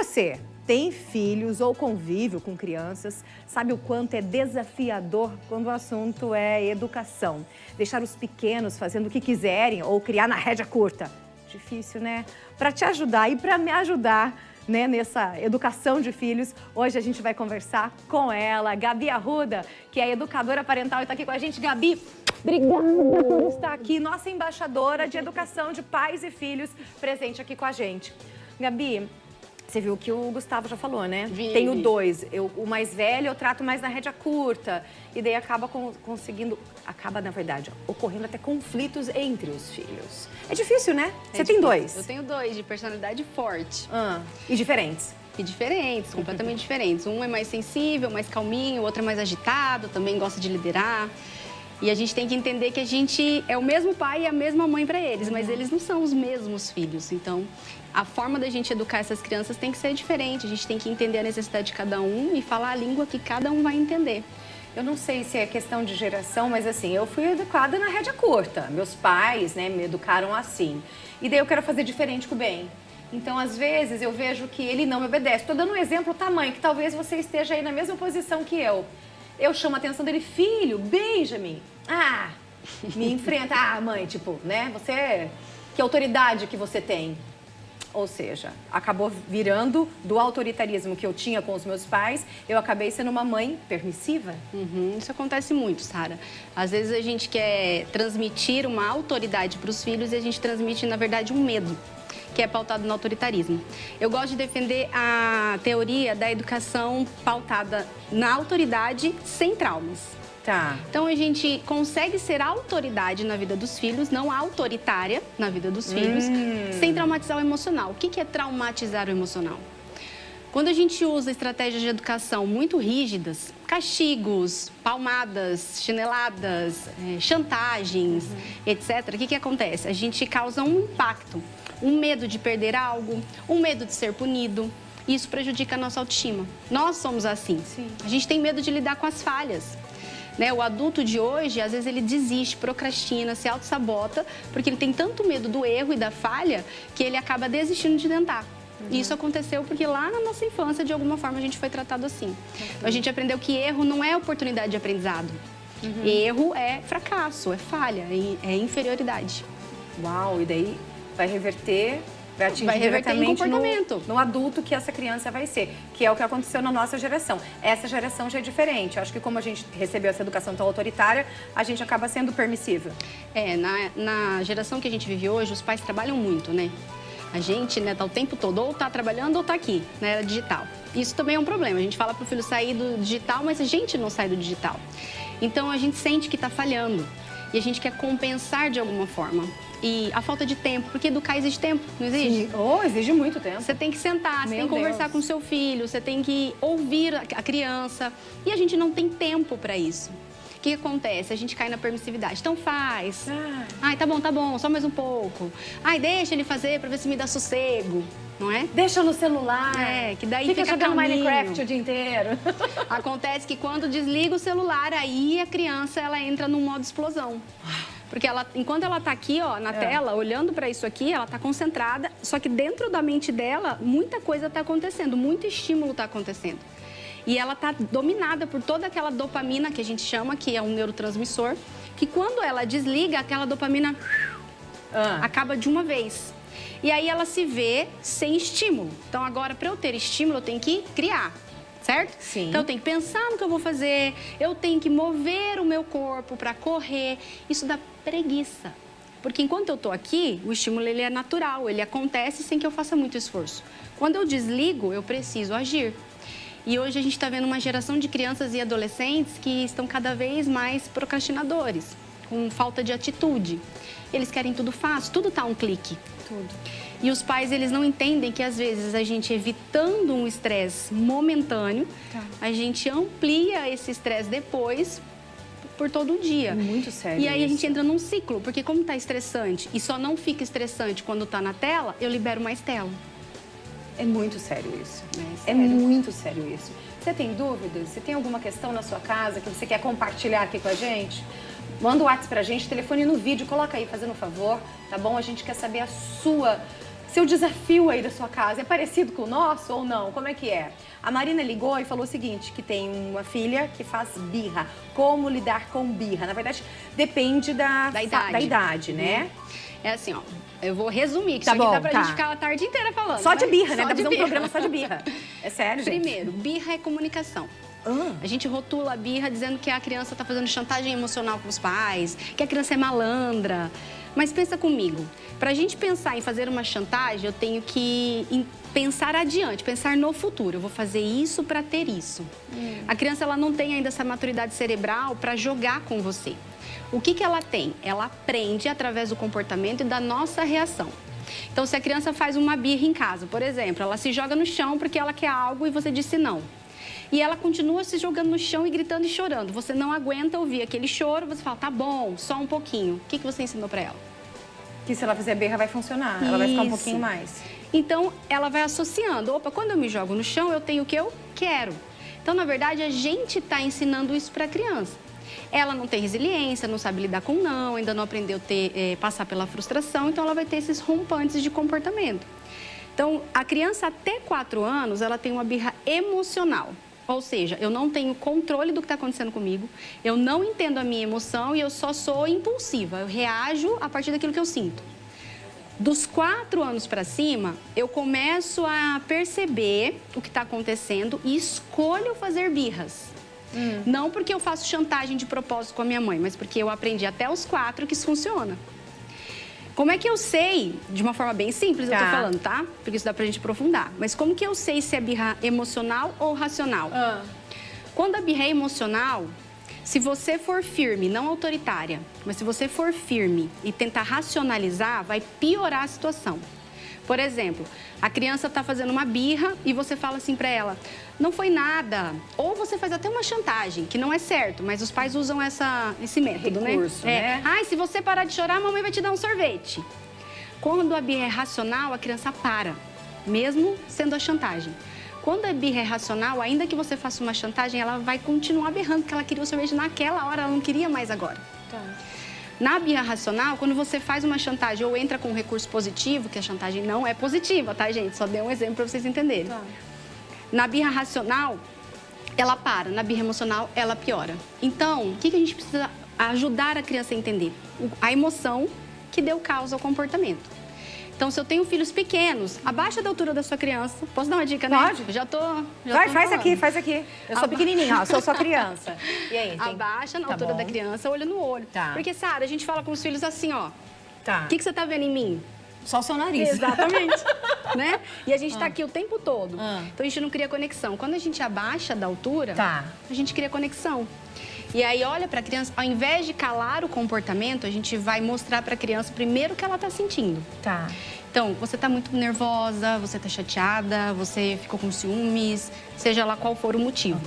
você tem filhos ou convívio com crianças, sabe o quanto é desafiador quando o assunto é educação. Deixar os pequenos fazendo o que quiserem ou criar na rédea curta. Difícil, né? Para te ajudar e para me ajudar, né, nessa educação de filhos, hoje a gente vai conversar com ela, Gabi Arruda, que é educadora parental e está aqui com a gente. Gabi, obrigada por estar aqui, nossa embaixadora de educação de pais e filhos, presente aqui com a gente. Gabi, você viu que o Gustavo já falou, né? Vi. Tenho dois. O mais velho eu trato mais na rédea curta. E daí acaba na verdade, ocorrendo até conflitos entre os filhos. É difícil, né? Você tem dois. Eu tenho dois, de personalidade forte. E diferentes. E diferentes, completamente diferentes. Um é mais sensível, mais calminho, o outro é mais agitado, também gosta de liderar. E a gente tem que entender que a gente é o mesmo pai e a mesma mãe para eles, mas eles não são os mesmos filhos. Então, a forma da gente educar essas crianças tem que ser diferente. A gente tem que entender a necessidade de cada um e falar a língua que cada um vai entender. Eu não sei se é questão de geração, mas assim, eu fui educada na rédea curta. Meus pais, né, me educaram assim. E daí eu quero fazer diferente com o Ben. Então, às vezes, eu vejo que ele não me obedece. Estou dando um exemplo tamanho, que talvez você esteja aí na mesma posição que eu. Eu chamo a atenção dele, filho, Benjamin. Me enfrenta. Mãe, tipo, né? Você, que autoridade que você tem? Ou seja, acabou virando do autoritarismo que eu tinha com os meus pais, eu acabei sendo uma mãe permissiva. Isso acontece muito, Sara. Às vezes a gente quer transmitir uma autoridade para os filhos e a gente transmite, na verdade, um medo, que é pautado no autoritarismo. Eu gosto de defender a teoria da educação pautada na autoridade sem traumas. Tá. Então, a gente consegue ser autoridade na vida dos filhos, não autoritária na vida dos filhos, sem traumatizar o emocional. O que é traumatizar o emocional? Quando a gente usa estratégias de educação muito rígidas, castigos, palmadas, chineladas, chantagens, etc., o que acontece? A gente causa um impacto, um medo de perder algo, um medo de ser punido. Isso prejudica a nossa autoestima. Nós somos assim. Sim. A gente tem medo de lidar com as falhas. Né? O adulto de hoje, às vezes, ele desiste, procrastina, se auto-sabota, porque ele tem tanto medo do erro e da falha que ele acaba desistindo de tentar. E isso aconteceu porque lá na nossa infância, de alguma forma, a gente foi tratado assim. Então, a gente aprendeu que erro não é oportunidade de aprendizado. Erro é fracasso, é falha, é inferioridade. Uau, e daí vai reverter... Vai atingir em comportamento. No adulto que essa criança vai ser, que é o que aconteceu na nossa geração. Essa geração já é diferente. Eu acho que como a gente recebeu essa educação tão autoritária, a gente acaba sendo permissiva. Na geração que a gente vive hoje, os pais trabalham muito, né? A gente, né, tá o tempo todo ou tá trabalhando ou tá aqui, na era digital. Isso também é um problema. A gente fala pro filho sair do digital, mas a gente não sai do digital. Então, a gente sente que tá falhando e a gente quer compensar de alguma forma. E a falta de tempo, porque educar exige tempo, não exige? Sim. Exige muito tempo. Você tem que sentar, você tem que conversar com o seu filho, você tem que ouvir a criança. E a gente não tem tempo para isso. O que acontece? A gente cai na permissividade. Então faz. Ai, tá bom, só mais um pouco. Ai, deixa ele fazer para ver se me dá sossego, não é? Deixa no celular. Que daí fica jogando calminho. Minecraft o dia inteiro. Acontece que quando desliga o celular, aí a criança ela entra no modo explosão. Porque enquanto ela está aqui, ó, na tela, olhando para isso aqui, ela está concentrada, só que dentro da mente dela, muita coisa está acontecendo, muito estímulo está acontecendo. E ela está dominada por toda aquela dopamina que a gente chama, que é um neurotransmissor, que quando ela desliga, aquela dopamina acaba de uma vez. E aí ela se vê sem estímulo. Então agora, para eu ter estímulo, eu tenho que criar. Certo? Sim. Então, eu tenho que pensar no que eu vou fazer, eu tenho que mover o meu corpo para correr. Isso dá preguiça. Porque enquanto eu estou aqui, o estímulo ele é natural, ele acontece sem que eu faça muito esforço. Quando eu desligo, eu preciso agir. E hoje a gente está vendo uma geração de crianças e adolescentes que estão cada vez mais procrastinadores, com falta de atitude. Eles querem tudo fácil, tudo está a um clique. Tudo. E os pais, eles não entendem que, às vezes, a gente evitando um estresse momentâneo, a gente amplia esse estresse depois por todo o dia. Muito sério. E aí a gente entra num ciclo, porque como tá estressante e só não fica estressante quando tá na tela, eu libero mais tela. É muito sério isso. É muito sério isso. Você tem dúvidas? Você tem alguma questão na sua casa que você quer compartilhar aqui com a gente? Manda o WhatsApp pra gente, telefone no vídeo, coloca aí, fazendo um favor, tá bom? A gente quer saber a sua Seu desafio aí da sua casa é parecido com o nosso ou não? Como é que é? A Marina ligou e falou o seguinte, que tem uma filha que faz birra. Como lidar com birra? Na verdade, depende da idade, né? É assim, ó, eu vou resumir, que Tá isso aqui bom, dá pra tá. gente ficar a tarde inteira falando. Só de birra, né? Só Dá pra de fazer um birra. programa só de birra. É sério, gente? Primeiro, birra é comunicação. A gente rotula a birra dizendo que a criança tá fazendo chantagem emocional com os pais, que a criança é malandra. Mas pensa comigo, pra gente pensar em fazer uma chantagem, eu tenho que pensar adiante, pensar no futuro. Eu vou fazer isso pra ter isso. A criança, ela não tem ainda essa maturidade cerebral pra jogar com você. O que ela tem? Ela aprende através do comportamento e da nossa reação. Então, se a criança faz uma birra em casa, por exemplo, ela se joga no chão porque ela quer algo e você disse não. E ela continua se jogando no chão e gritando e chorando. Você não aguenta ouvir aquele choro, você fala, tá bom, só um pouquinho. O que você ensinou pra ela? Que se ela fizer birra vai funcionar, ela vai ficar um pouquinho mais. Então, ela vai associando. Opa, quando eu me jogo no chão, eu tenho o que eu quero. Então, na verdade, a gente está ensinando isso para a criança. Ela não tem resiliência, não sabe lidar com não, ainda não aprendeu a passar pela frustração, então ela vai ter esses rompantes de comportamento. Então, a criança até 4 anos, ela tem uma birra emocional. Ou seja, eu não tenho controle do que está acontecendo comigo, eu não entendo a minha emoção e eu só sou impulsiva. Eu reajo a partir daquilo que eu sinto. Dos 4 anos para cima, eu começo a perceber o que está acontecendo e escolho fazer birras. Não porque eu faço chantagem de propósito com a minha mãe, mas porque eu aprendi até os 4 que isso funciona. Como é que eu sei, de uma forma bem simples eu tô falando, tá? Porque isso dá pra gente aprofundar. Mas como que eu sei se é birra emocional ou racional? Quando a birra é emocional, se você for firme, não autoritária, mas se você for firme e tentar racionalizar, vai piorar a situação. Por exemplo, a criança tá fazendo uma birra e você fala assim pra ela, não foi nada. Ou você faz até uma chantagem, que não é certo, mas os pais usam esse método, recurso, né? Ai, se você parar de chorar, a mamãe vai te dar um sorvete. Quando a birra é racional, a criança para, mesmo sendo a chantagem. Quando a birra é racional, ainda que você faça uma chantagem, ela vai continuar berrando, porque ela queria o sorvete naquela hora, ela não queria mais agora. Na birra racional, quando você faz uma chantagem ou entra com um recurso positivo, que a chantagem não é positiva, tá, gente? Só dei um exemplo para vocês entenderem. Na birra racional, ela para. Na birra emocional, ela piora. Então, o que a gente precisa ajudar a criança a entender? A emoção que deu causa ao comportamento. Então, se eu tenho filhos pequenos, abaixa da altura da sua criança. Posso dar uma dica, né? Pode. Já tô Faz aqui. Eu sou pequenininha, ó, sou sua criança. E aí? Abaixa na altura da criança, olho no olho. Porque, Sara, a gente fala com os filhos assim, ó. O que você tá vendo em mim? Só o seu nariz. Exatamente. Né? E a gente tá aqui o tempo todo. Então, a gente não cria conexão. Quando a gente abaixa da altura, a gente cria conexão. E aí, olha pra criança, ao invés de calar o comportamento, a gente vai mostrar pra criança primeiro o que ela tá sentindo. Então, você tá muito nervosa, você tá chateada, você ficou com ciúmes, seja lá qual for o motivo.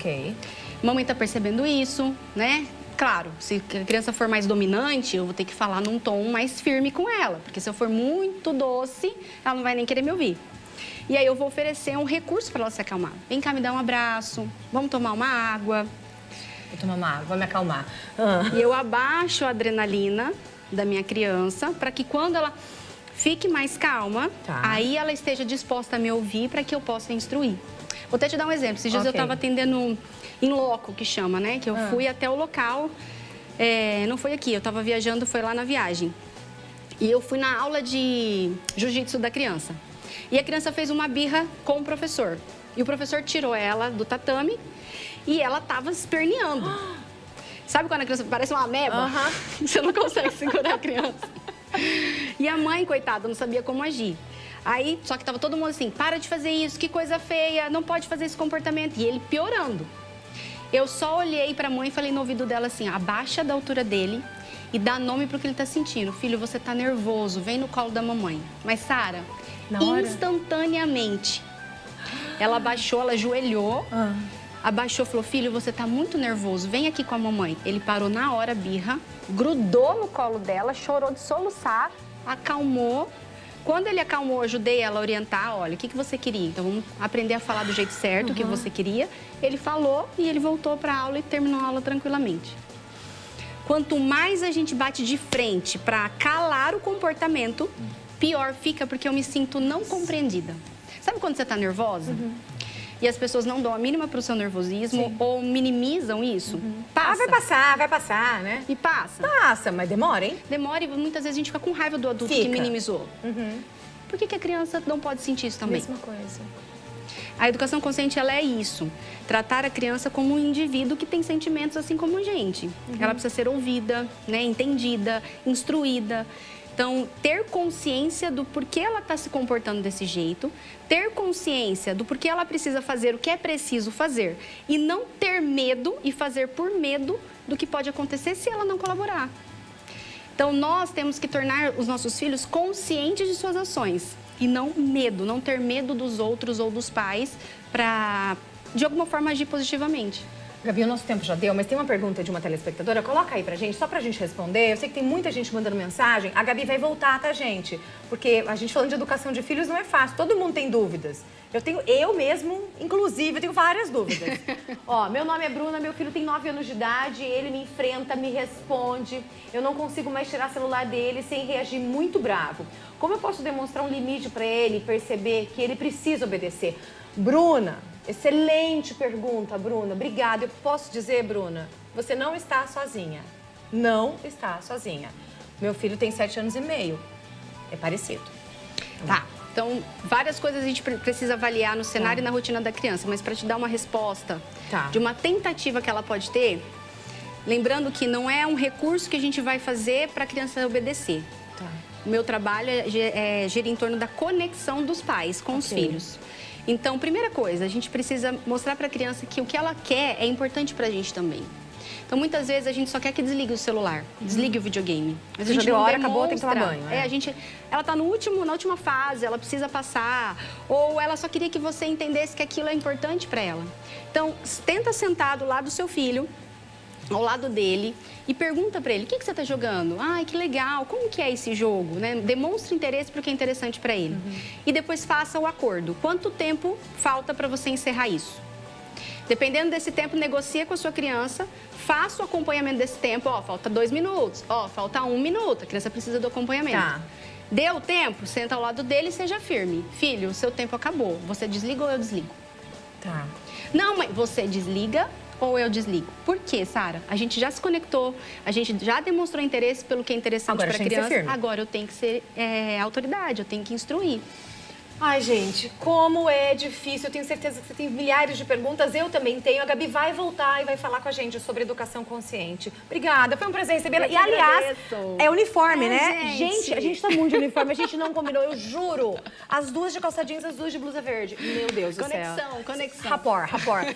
Mamãe tá percebendo isso, né? Claro, se a criança for mais dominante, eu vou ter que falar num tom mais firme com ela. Porque se eu for muito doce, ela não vai nem querer me ouvir. E aí eu vou oferecer um recurso para ela se acalmar. Vem cá, me dá um abraço, vamos tomar uma água. Vou tomar uma água, vou me acalmar. E eu abaixo a adrenalina da minha criança para que quando ela fique mais calma, aí ela esteja disposta a me ouvir para que eu possa instruir. Vou até te dar um exemplo. Esses dias eu estava atendendo em loco, que chama, né? Que eu fui até o local, não foi aqui, eu estava viajando, foi lá na viagem. E eu fui na aula de jiu-jitsu da criança. E a criança fez uma birra com o professor. E o professor tirou ela do tatame e ela estava esperneando. Sabe quando a criança parece uma ameba? Você não consegue segurar a criança. E a mãe, coitada, não sabia como agir. Aí, só que tava todo mundo assim, para de fazer isso, que coisa feia, não pode fazer esse comportamento. E ele piorando. Eu só olhei pra mãe e falei no ouvido dela assim, abaixa da altura dele e dá nome pro que ele tá sentindo. Filho, você tá nervoso, vem no colo da mamãe. Mas, Sara, instantaneamente, ela abaixou, ela ajoelhou, abaixou, falou, filho, você tá muito nervoso, vem aqui com a mamãe. Ele parou na hora, birra, grudou no colo dela, chorou de soluçar, acalmou. Quando ele acalmou, eu ajudei ela a orientar, olha, o que você queria? Então, vamos aprender a falar do jeito certo, o que você queria. Ele falou e ele voltou para a aula e terminou a aula tranquilamente. Quanto mais a gente bate de frente para calar o comportamento, pior fica porque eu me sinto não compreendida. Sabe quando você tá nervosa? E as pessoas não dão a mínima pro seu nervosismo ou minimizam isso? Passa. Vai passar, né? E passa. Passa, mas demora, hein? Demora e muitas vezes a gente fica com raiva do adulto que minimizou. Por que a criança não pode sentir isso também? Mesma coisa. A educação consciente, ela é isso. Tratar a criança como um indivíduo que tem sentimentos assim como a gente. Ela precisa ser ouvida, né, entendida, instruída. Então, ter consciência do porquê ela está se comportando desse jeito, ter consciência do porquê ela precisa fazer o que é preciso fazer e não ter medo e fazer por medo do que pode acontecer se ela não colaborar. Então, nós temos que tornar os nossos filhos conscientes de suas ações e não medo, não ter medo dos outros ou dos pais para, de alguma forma, agir positivamente. Gabi, o nosso tempo já deu, mas tem uma pergunta de uma telespectadora. Coloca aí pra gente, só pra gente responder. Eu sei que tem muita gente mandando mensagem. A Gabi vai voltar, tá, gente? Porque a gente falando de educação de filhos não é fácil. Todo mundo tem dúvidas. Eu mesmo, inclusive, eu tenho várias dúvidas. Ó, meu nome é Bruna, meu filho tem 9 anos de idade, ele me enfrenta, me responde. Eu não consigo mais tirar o celular dele sem reagir muito bravo. Como eu posso demonstrar um limite pra ele e perceber que ele precisa obedecer? Bruna, excelente pergunta, Bruna. Obrigada. Eu posso dizer, Bruna, você não está sozinha. Não está sozinha. Meu filho tem 7 anos e meio. É parecido. Tá. Então, várias coisas a gente precisa avaliar no cenário e na rotina da criança. Mas para te dar uma resposta de uma tentativa que ela pode ter, lembrando que não é um recurso que a gente vai fazer para a criança obedecer. Tá. O meu trabalho gira em torno da conexão dos pais com os filhos. Então, primeira coisa, a gente precisa mostrar para a criança que o que ela quer é importante para a gente também. Então, muitas vezes a gente só quer que desligue o celular, desligue o videogame. Mas a gente já deu não hora, demonstra. acabou, tem que tomar banho. Ela está na última fase, ela precisa passar. Ou ela só queria que você entendesse que aquilo é importante para ela. Então, tenta sentar do lado do seu filho, ao lado dele, e pergunta para ele, o que você está jogando? Ai, que legal, como que é esse jogo? Né? Demonstre interesse porque é interessante para ele. E depois faça o acordo. Quanto tempo falta para você encerrar isso? Dependendo desse tempo, negocia com a sua criança, faça o acompanhamento desse tempo. Ó, falta 2 minutos, ó, falta 1 minuto. A criança precisa do acompanhamento. Tá. Deu tempo? Senta ao lado dele e seja firme. Filho, o seu tempo acabou. Você desliga ou eu desligo? Tá. Não, mãe, você desliga ou eu desligo? Por quê, Sara? A gente já se conectou, a gente já demonstrou interesse pelo que é interessante para a criança. Agora eu tenho que ser autoridade, eu tenho que instruir. Ai, gente, como é difícil. Eu tenho certeza que você tem milhares de perguntas. Eu também tenho. A Gabi vai voltar e vai falar com a gente sobre educação consciente. Obrigada, foi um prazer recebê-la. E, aliás, é uniforme, né? Gente, a gente tá muito de uniforme. A gente não combinou, eu juro. As duas de calça jeans, as duas de blusa verde. Meu Deus do céu. Conexão. Rapport.